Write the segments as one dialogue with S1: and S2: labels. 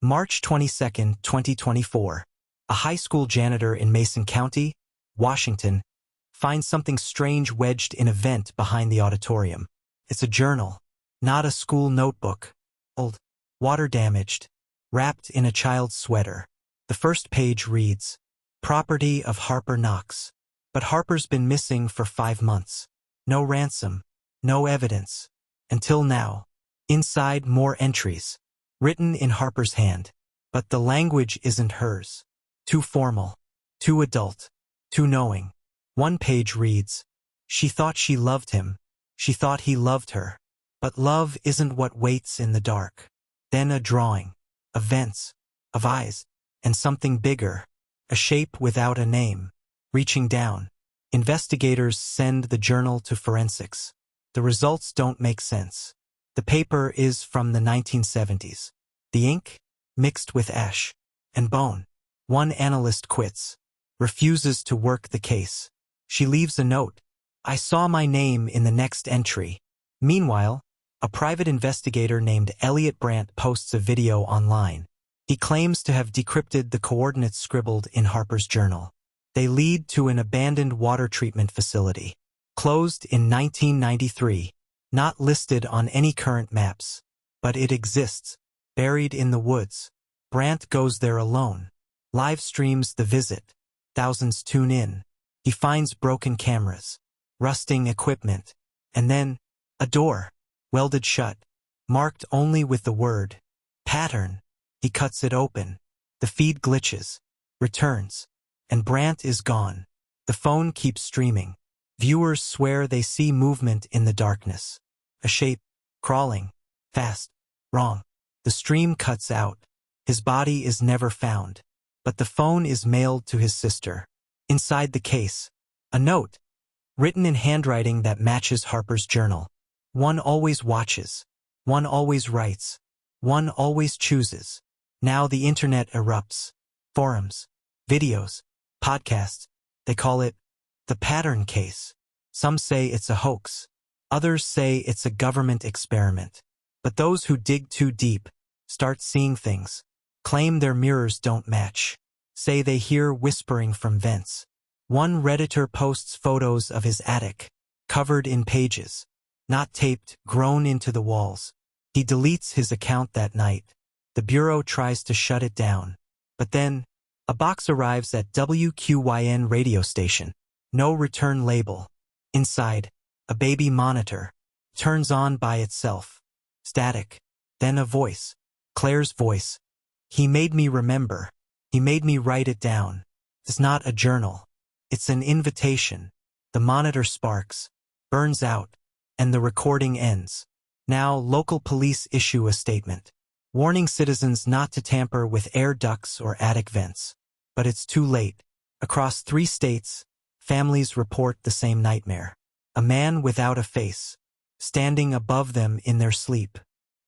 S1: March 22, 2024. A high school janitor in Mason County, Washington, finds something strange wedged in a vent behind the auditorium. It's a journal, not a school notebook. Old, water-damaged, wrapped in a child's sweater. The first page reads, "Property of Harper Knox." But Harper's been missing for 5 months. No ransom, no evidence. Until now. Inside, more entries, written in Harper's hand. But the language isn't hers. Too formal, too adult, too knowing. One page reads, "She thought she loved him. She thought he loved her. But love isn't what waits in the dark." Then a drawing, of vents, of eyes, and something bigger, a shape without a name, reaching down. Investigators send the journal to forensics. The results don't make sense. The paper is from the 1970s. The ink, mixed with ash and bone. One analyst quits, refuses to work the case. She leaves a note. "I saw my name in the next entry." Meanwhile, a private investigator named Elliot Brandt posts a video online. He claims to have decrypted the coordinates scribbled in Harper's journal. They lead to an abandoned water treatment facility, closed in 1993, not listed on any current maps. But it exists, buried in the woods. Brandt goes there alone, live streams the visit. Thousands tune in. He finds broken cameras, rusting equipment, and then a door, welded shut, marked only with the word pattern. He cuts it open. The feed glitches, returns, and Brandt is gone. The phone keeps streaming. Viewers swear they see movement in the darkness. A shape, crawling, fast, wrong. The stream cuts out. His body is never found. But the phone is mailed to his sister. Inside the case, a note, written in handwriting that matches Harper's journal. One always watches. One always writes. One always chooses. Now the internet erupts. Forums, videos, podcasts. They call it the pattern case. Some say it's a hoax. Others say it's a government experiment. But those who dig too deep start seeing things, claim their mirrors don't match, say they hear whispering from vents. One Redditor posts photos of his attic, covered in pages, not taped, grown into the walls. He deletes his account that night. The Bureau tries to shut it down. But then, a box arrives at WQYN radio station. No return label. Inside, a baby monitor. Turns on by itself. Static. Then a voice. Claire's voice. "He made me remember. He made me write it down. It's not a journal. It's an invitation." The monitor sparks, burns out, and the recording ends. Now local police issue a statement, warning citizens not to tamper with air ducts or attic vents. But it's too late. Across 3 states, families report the same nightmare. A man without a face, standing above them in their sleep,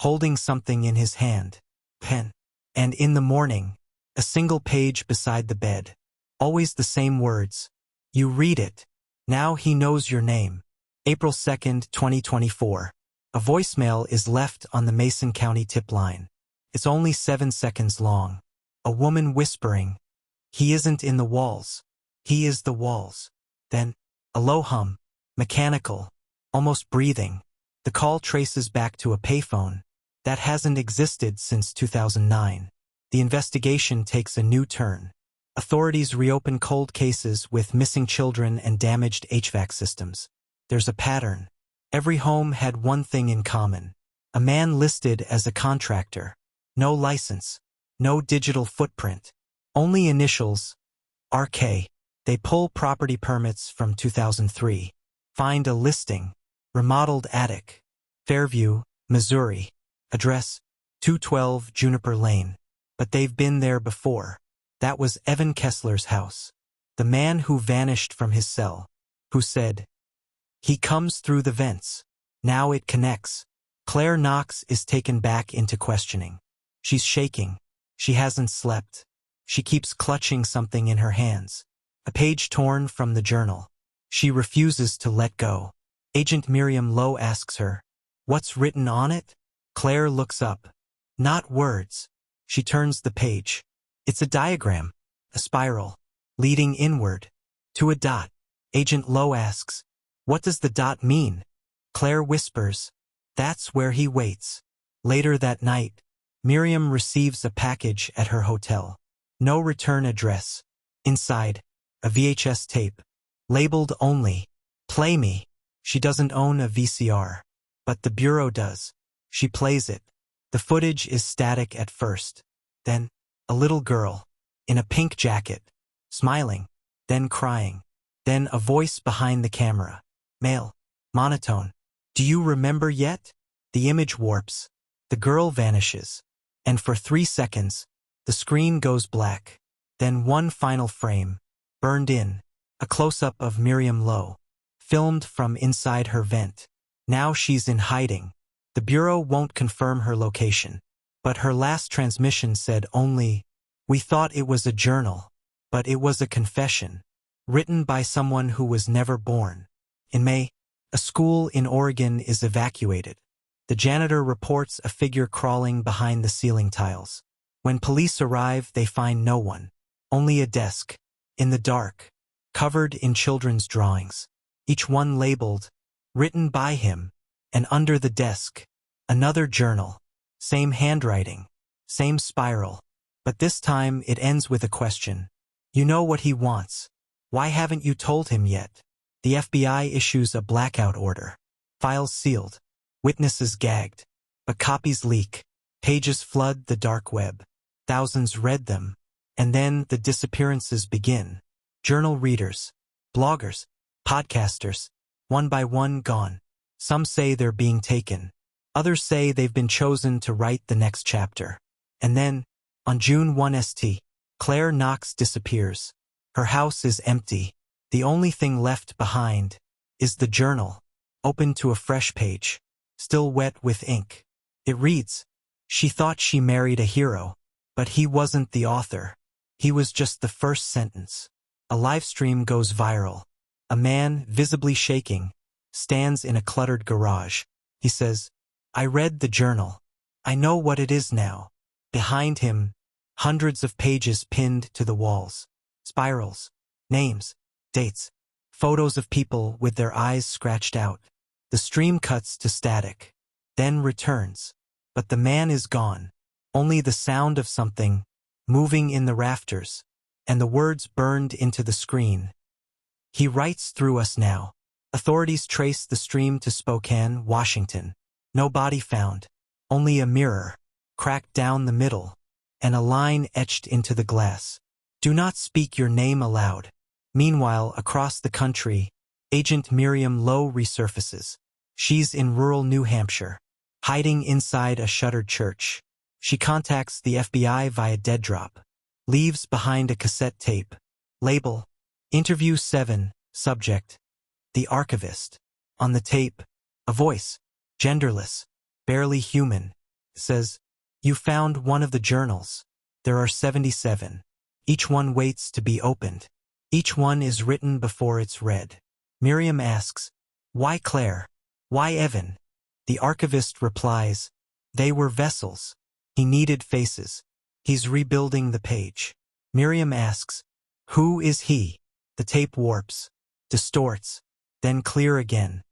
S1: holding something in his hand, pen. And in the morning, a single page beside the bed. Always the same words. You read it. Now he knows your name. April 2nd, 2024. A voicemail is left on the Mason County tip line. It's only 7 seconds long. A woman whispering, "He isn't in the walls. He is the walls." Then, a low hum, mechanical, almost breathing. The call traces back to a payphone that hasn't existed since 2009. The investigation takes a new turn. Authorities reopen cold cases with missing children and damaged HVAC systems. There's a pattern. Every home had one thing in common. A man listed as a contractor. No license. No digital footprint. Only initials. RK. They pull property permits from 2003. Find a listing. Remodeled attic. Fairview, Missouri. Address, 212 Juniper Lane. But they've been there before. That was Evan Kessler's house. The man who vanished from his cell. Who said, "He comes through the vents." Now it connects. Claire Knox is taken back into questioning. She's shaking. She hasn't slept. She keeps clutching something in her hands. A page torn from the journal. She refuses to let go. Agent Miriam Lowe asks her, "What's written on it?" Claire looks up. Not words. She turns the page. It's a diagram, a spiral, leading inward, to a dot. Agent Lowe asks, "What does the dot mean?" Claire whispers, "That's where he waits." Later that night, Miriam receives a package at her hotel. No return address. Inside, a VHS tape, labeled only, "Play Me." She doesn't own a VCR, but the bureau does. She plays it. The footage is static at first. Then, a little girl, in a pink jacket, smiling, then crying. Then a voice behind the camera. Male. Monotone. "Do you remember yet?" The image warps. The girl vanishes. And for 3 seconds, the screen goes black. Then one final frame. Burned in. A close-up of Miriam Lowe. Filmed from inside her vent. Now she's in hiding. The bureau won't confirm her location. But her last transmission said only, "We thought it was a journal. But it was a confession. Written by someone who was never born." In May, a school in Oregon is evacuated. The janitor reports a figure crawling behind the ceiling tiles. When police arrive, they find no one. Only a desk, in the dark, covered in children's drawings. Each one labeled, "Written by him." And under the desk, another journal. Same handwriting, same spiral. But this time it ends with a question. "You know what he wants. Why haven't you told him yet?" The FBI issues a blackout order. Files sealed. Witnesses gagged. But copies leak. Pages flood the dark web. Thousands read them. And then the disappearances begin. Journal readers, bloggers, podcasters, one by one gone. Some say they're being taken. Others say they've been chosen to write the next chapter. And then, on June 1st, Claire Knox disappears. Her house is empty. The only thing left behind is the journal, open to a fresh page, still wet with ink. It reads, "She thought she married a hero, but he wasn't the author. He was just the first sentence." A live stream goes viral. A man, visibly shaking, stands in a cluttered garage. He says, "I read the journal. I know what it is now." Behind him, hundreds of pages pinned to the walls. Spirals, names, dates, photos of people with their eyes scratched out. The stream cuts to static, then returns. But the man is gone. Only the sound of something moving in the rafters, and the words burned into the screen. "He writes through us now." Authorities trace the stream to Spokane, Washington. No body found. Only a mirror, cracked down the middle, and a line etched into the glass. "Do not speak your name aloud." Meanwhile, across the country, Agent Miriam Lowe resurfaces. She's in rural New Hampshire, hiding inside a shuttered church. She contacts the FBI via dead drop, leaves behind a cassette tape. Label, Interview 7, subject, the archivist. On the tape, a voice, genderless, barely human, says, "You found one of the journals. There are 77. Each one waits to be opened. Each one is written before it's read." Miriam asks, "Why Claire? Why Evan?" The archivist replies, "They were vessels. He needed faces. He's rebuilding the page." Miriam asks, "Who is he?" The tape warps, distorts, then clear again.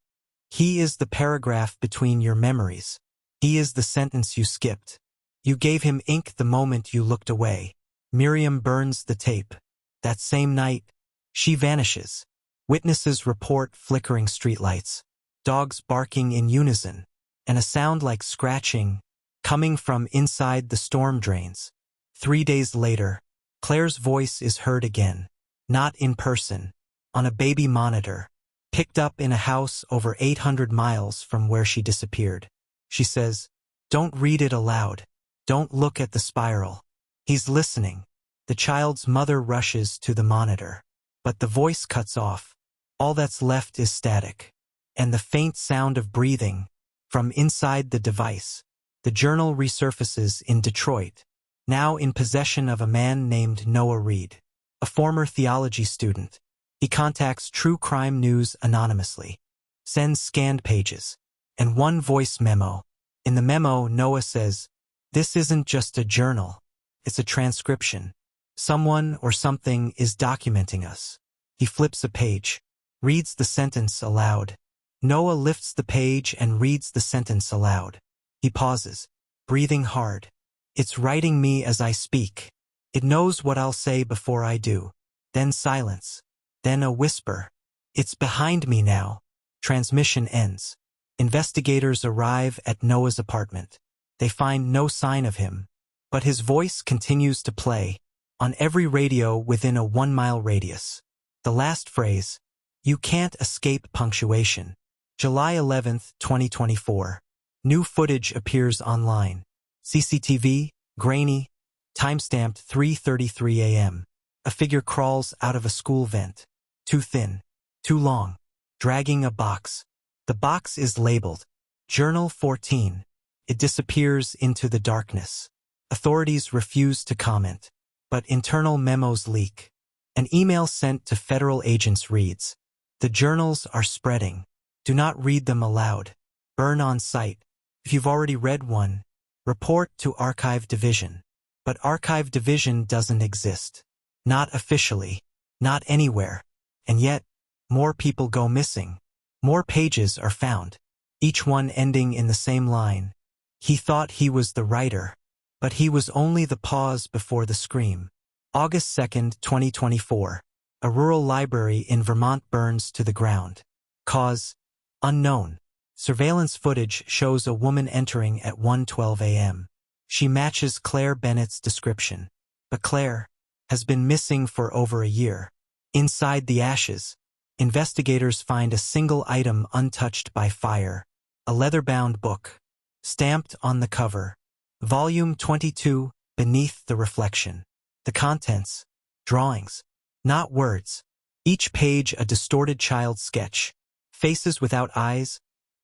S1: "He is the paragraph between your memories. He is the sentence you skipped. You gave him ink the moment you looked away." Miriam burns the tape. That same night, she vanishes. Witnesses report flickering streetlights, dogs barking in unison, and a sound like scratching coming from inside the storm drains. 3 days later, Claire's voice is heard again, not in person, on a baby monitor, picked up in a house over 800 miles from where she disappeared. She says, "Don't read it aloud. Don't look at the spiral. He's listening." The child's mother rushes to the monitor, but the voice cuts off. All that's left is static, and the faint sound of breathing from inside the device. The journal resurfaces in Detroit, now in possession of a man named Noah Reed, a former theology student. He contacts True Crime News anonymously, sends scanned pages, and one voice memo. In the memo, Noah says, "This isn't just a journal. It's a transcription. Someone or something is documenting us. He flips a page, reads the sentence aloud. Noah lifts the page and reads the sentence aloud. He pauses, breathing hard. It's writing me as I speak. It knows what I'll say before I do. Then silence. Then a whisper. It's behind me now. Transmission ends. Investigators arrive at Noah's apartment. They find no sign of him. But his voice continues to play, on every radio within a 1-mile radius. The last phrase, "You can't escape punctuation." July 11th, 2024. New footage appears online. CCTV, grainy, timestamped 3:33 a.m. A figure crawls out of a school vent. Too thin, too long, dragging a box. The box is labeled Journal 14. It disappears into the darkness. Authorities refuse to comment, but internal memos leak. An email sent to federal agents reads, "The journals are spreading. Do not read them aloud. Burn on site. If you've already read one, report to Archive Division." But Archive Division doesn't exist. Not officially. Not anywhere. And yet, more people go missing. More pages are found. Each one ending in the same line. He thought he was the writer, but he was only the pause before the scream. August 2nd, 2024. A rural library in Vermont burns to the ground. Cause: unknown. Surveillance footage shows a woman entering at 1:12 a.m. She matches Claire Bennett's description. But Claire has been missing for over a year. Inside the ashes, investigators find a single item untouched by fire. A leather-bound book. Stamped on the cover. Volume 22, Beneath the Reflection. The contents: drawings, not words. Each page a distorted child sketch. Faces without eyes,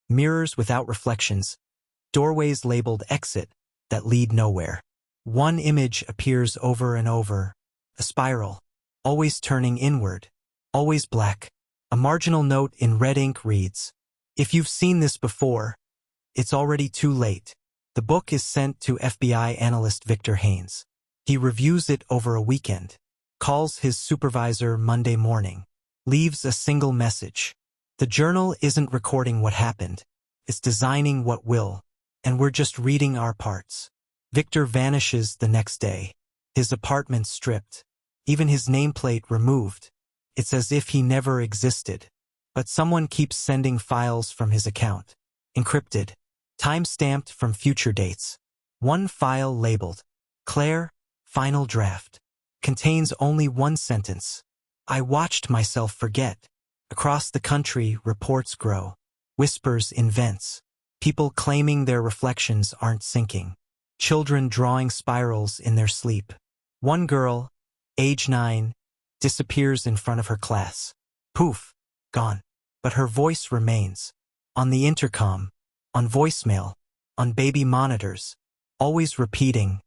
S1: mirrors without reflections, doorways labeled exit that lead nowhere. One image appears over and over. A spiral, always turning inward, always black. A marginal note in red ink reads, "If you've seen this before, it's already too late." The book is sent to FBI analyst Victor Haynes. He reviews it over a weekend, calls his supervisor Monday morning, leaves a single message. The journal isn't recording what happened, it's designing what will, and we're just reading our parts. Victor vanishes the next day. His apartment stripped, even his nameplate removed. It's as if he never existed. But someone keeps sending files from his account. Encrypted. Time-stamped from future dates. One file labeled, Claire, Final Draft. Contains only one sentence. "I watched myself forget." Across the country, reports grow. Whispers in vents. People claiming their reflections aren't sinking. Children drawing spirals in their sleep. One girl, age 9, disappears in front of her class. Poof, gone. But her voice remains. On the intercom, on voicemail, on baby monitors, always repeating,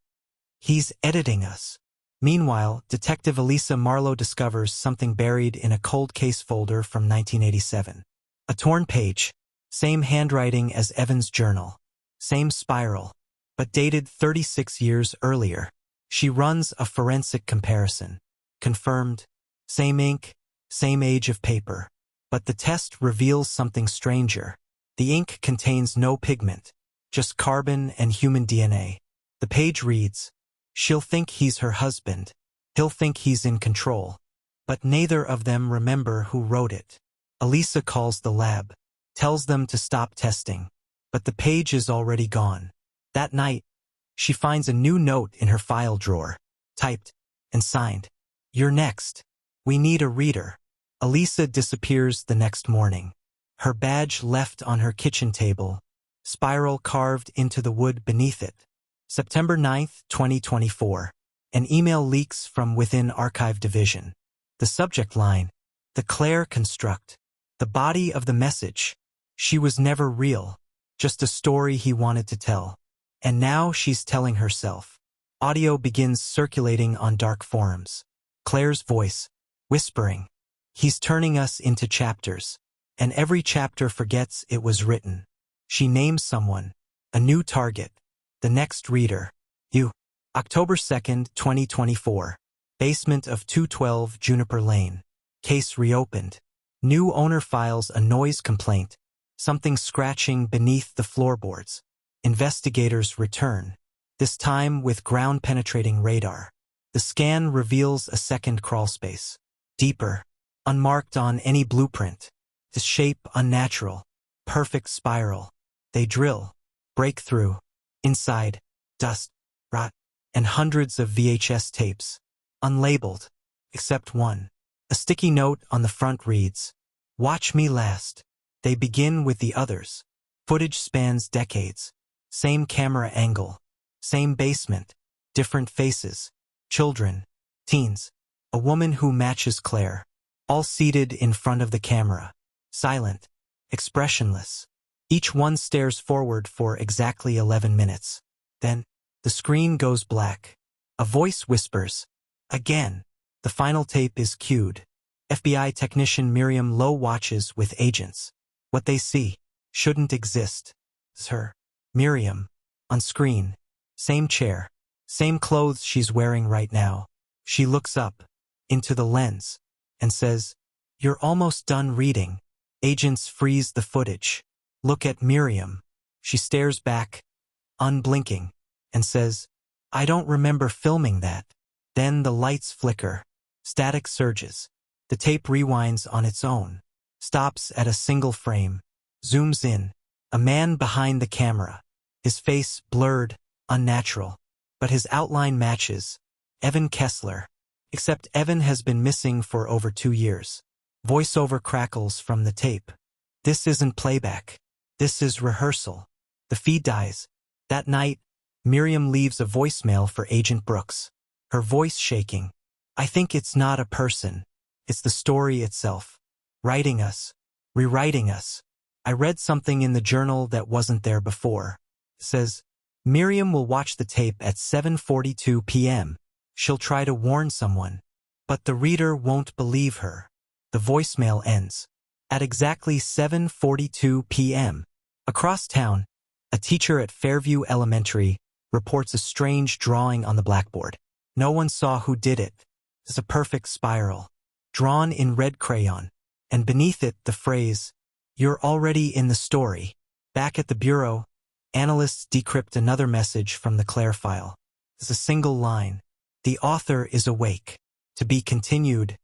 S1: "He's editing us." Meanwhile, Detective Elisa Marlowe discovers something buried in a cold case folder from 1987. A torn page, same handwriting as Evan's journal, same spiral, but dated 36 years earlier. She runs a forensic comparison. Confirmed, same ink, same age of paper. But the test reveals something stranger. The ink contains no pigment, just carbon and human DNA. The page reads, "She'll think he's her husband. He'll think he's in control." But neither of them remember who wrote it. Elisa calls the lab, tells them to stop testing. But the page is already gone. That night, she finds a new note in her file drawer, typed and signed. "You're next. We need a reader." Elisa disappears the next morning. Her badge left on her kitchen table, spiral carved into the wood beneath it. September 9th, 2024. An email leaks from within Archive Division. The subject line, "The Claire Construct." The body of the message, "She was never real, just a story he wanted to tell." And now she's telling herself. Audio begins circulating on dark forums. Claire's voice, whispering, "He's turning us into chapters." And every chapter forgets it was written. She names someone, a new target, the next reader. "You." October 2nd, 2024. Basement of 212 Juniper Lane. Case reopened. New owner files a noise complaint. Something scratching beneath the floorboards. Investigators return. This time with ground-penetrating radar. The scan reveals a second crawlspace. Deeper. Unmarked on any blueprint. The shape unnatural. Perfect spiral. They drill. Break through. Inside. Dust. Rot. And hundreds of VHS tapes. Unlabeled. Except one. A sticky note on the front reads, "Watch me last." They begin with the others. Footage spans decades. Same camera angle. Same basement. Different faces. Children. Teens. A woman who matches Claire. All seated in front of the camera. Silent. Expressionless. Each one stares forward for exactly 11 minutes. Then, the screen goes black. A voice whispers, "Again." The final tape is cued. FBI technician Miriam Lowe watches with agents. What they see shouldn't exist. It's her. Miriam. On screen. Same chair. Same clothes she's wearing right now. She looks up, into the lens, and says, "You're almost done reading." Agents freeze the footage. Look at Miriam. She stares back, unblinking, and says, "I don't remember filming that." Then the lights flicker. Static surges. The tape rewinds on its own. Stops at a single frame. Zooms in. A man behind the camera. His face blurred, unnatural. But his outline matches. Evan Kessler. Except Evan has been missing for over 2 years. Voiceover crackles from the tape. This isn't playback. This is rehearsal. The feed dies. That night, Miriam leaves a voicemail for Agent Brooks. Her voice shaking. "I think it's not a person. It's the story itself. Writing us. Rewriting us. I read something in the journal that wasn't there before." Says, Miriam will watch the tape at 7:42 p.m. She'll try to warn someone. But the reader won't believe her. The voicemail ends. At exactly 7:42 p.m. Across town, a teacher at Fairview Elementary reports a strange drawing on the blackboard. No one saw who did it. It's a perfect spiral, drawn in red crayon, and beneath it the phrase, "You're already in the story." Back at the bureau, analysts decrypt another message from the Claire file. It's a single line. "The author is awake. To be continued."